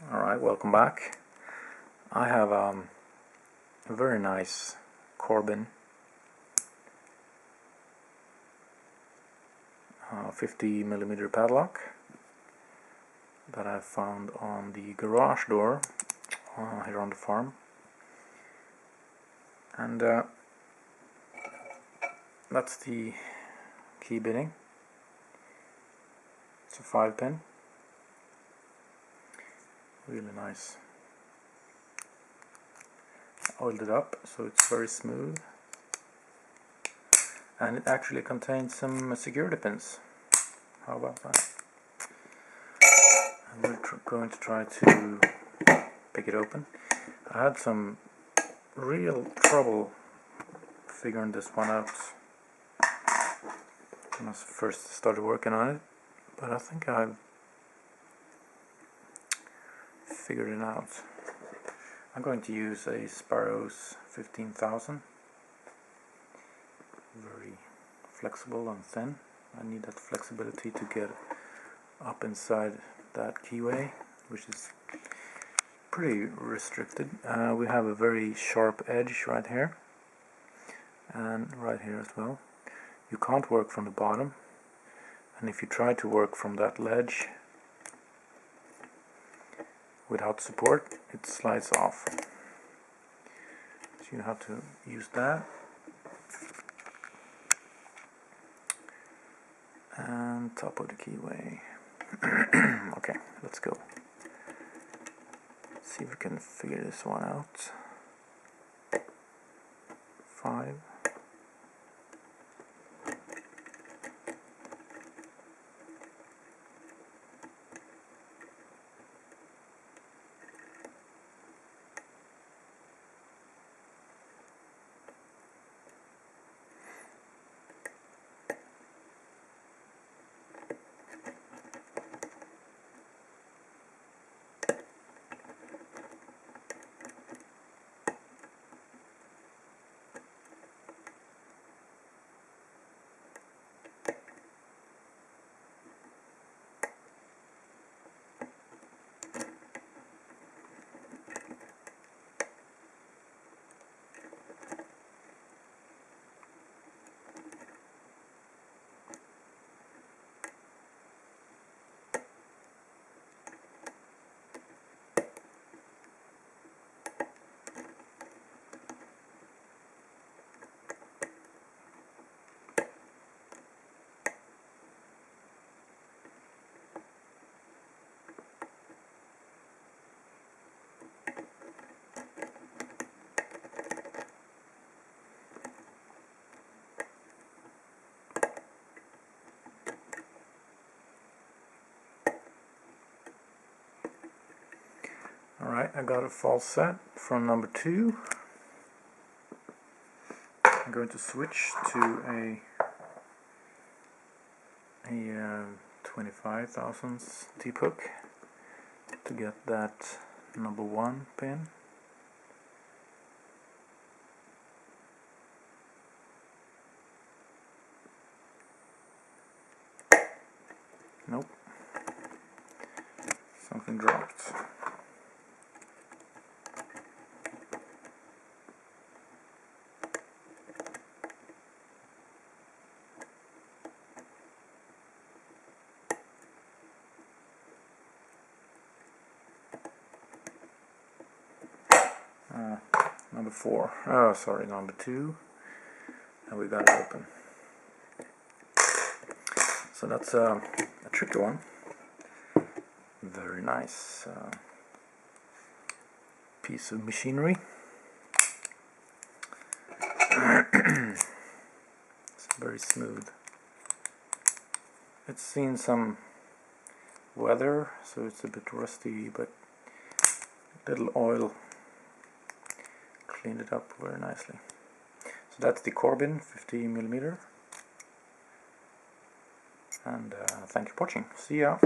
Alright, welcome back. I have a very nice Corbin 50mm padlock that I found on the garage door here on the farm, and that's the key bitting. It's a 5-pin, really nice. I oiled it up so it's very smooth, and it actually contains some security pins. How about that? And we're going to try to pick it open. I had some real trouble figuring this one out when I first started working on it, but I think I've figured it out. I'm going to use a Sparrows 15,000. Very flexible and thin. I need that flexibility to get up inside that keyway, which is pretty restricted. We have a very sharp edge right here and right here as well. You can't work from the bottom, and if you try to work from that ledge without support, it slides off. So you have to use that. And top of the keyway. Okay, let's go. See if we can figure this one out. 5. Alright, I got a false set from number 2. I'm going to switch to a 25 thousandths deep hook to get that number 1 pin. Nope, something dropped. Number 4. Oh, sorry, number 2. And we got it open. So that's a tricky one. Very nice piece of machinery. It's very smooth. It's seen some weather, so it's a bit rusty, but little oil cleaned it up very nicely. So that's the Corbin 50mm, and thank you for watching. See ya.